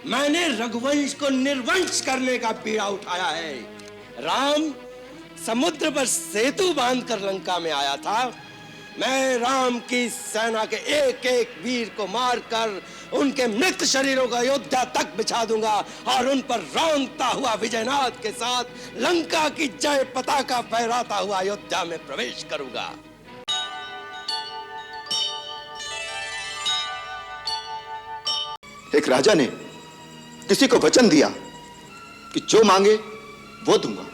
मैंने रघुवंश को निर्वंश करने का बीड़ा उठाया है। राम समुद्र पर सेतु बांधकर लंका में आया था। मैं राम की सेना के एक एक वीर को मारकर उनके मृत शरीरों का अयोध्या तक बिछा दूंगा और उन पर रौंदता हुआ विजयनाथ के साथ लंका की जय पताका फहराता हुआ अयोध्या में प्रवेश करूंगा। एक राजा ने किसी को वचन दिया कि जो मांगे वो दूंगा,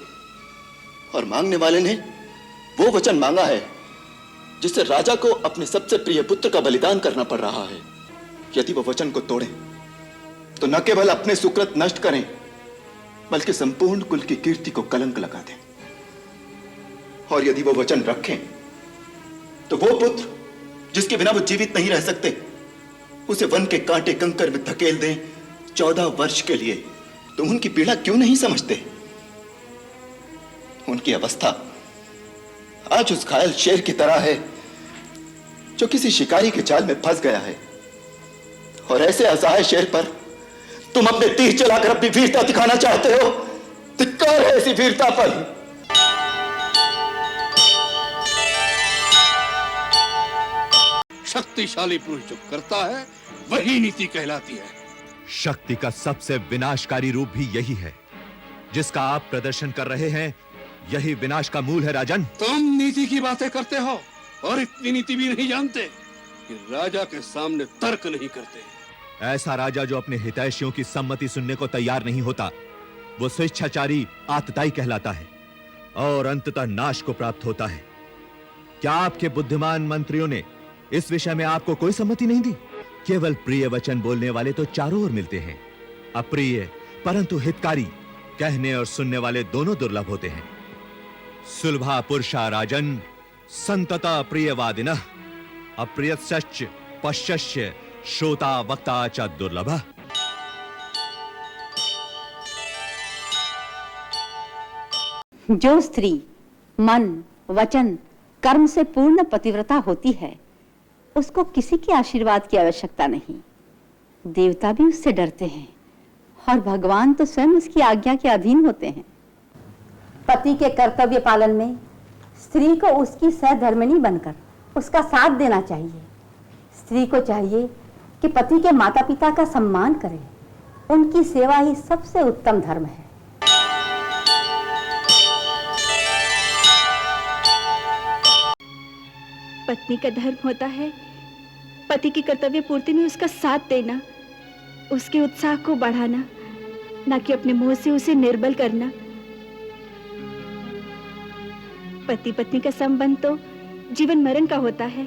और मांगने वाले ने वो वचन मांगा है जिससे राजा को अपने सबसे प्रिय पुत्र का बलिदान करना पड़ रहा है। यदि वो वचन को तोड़ें तो न केवल अपने सुकृत नष्ट करें बल्कि संपूर्ण कुल की कीर्ति को कलंक लगा दें, और यदि वो वचन रखें तो वो पुत्र जिसके बिना वो जीवित नहीं रह सकते उसे वन के कांटे कंकर में धकेल दें 14 वर्ष के लिए। तुम उनकी पीड़ा क्यों नहीं समझते? उनकी अवस्था आज उस घायल शेर की तरह है जो किसी शिकारी के जाल में फंस गया है, और ऐसे असहाय शेर पर तुम अपने तीर चलाकर अपनी वीरता दिखाना चाहते हो। धिक्कार है ऐसी वीरता पर। शक्तिशाली पुरुष जो करता है वही नीति कहलाती है। शक्ति का सबसे विनाशकारी रूप भी यही है जिसका आप प्रदर्शन कर रहे हैं। यही विनाश का मूल है राजन। तुम नीति की बातें करते हो और इतनी नीति भी नहीं जानते कि राजा के सामने तर्क नहीं करते। ऐसा राजा जो अपने हितैषियों की सम्मति सुनने को तैयार नहीं होता वो स्वेच्छाचारी आतताई कहलाता है और अंततः नाश को प्राप्त होता है। क्या आपके बुद्धिमान मंत्रियों ने इस विषय में आपको कोई सम्मति नहीं दी? केवल प्रिय वचन बोलने वाले तो चारों ओर मिलते हैं। अप्रिय परंतु हितकारी कहने और सुनने वाले दोनों दुर्लभ होते हैं। सुलभा पुरुषा राजन संतता प्रियवादिनः अप्रियश्च पश्यश्च श्रोता वक्ता च दुर्लभः। जो स्त्री मन वचन कर्म से पूर्ण पतिव्रता होती है उसको किसी के आशीर्वाद की आवश्यकता नहीं। देवता भी उससे डरते हैं और भगवान तो स्वयं उसकी आज्ञा के अधीन होते हैं। पति के कर्तव्य पालन में स्त्री को उसकी सहधर्मिणी बनकर उसका साथ देना चाहिए। स्त्री को चाहिए कि पति के माता पिता का सम्मान करे। उनकी सेवा ही सबसे उत्तम धर्म है। पत्नी का धर्म होता है पति की कर्तव्य पूर्ति में उसका साथ देना, उसके उत्साह को बढ़ाना, न कि अपने मुंह से उसे निर्बल करना। पति पत्नी का संबंध तो जीवन मरण का होता है।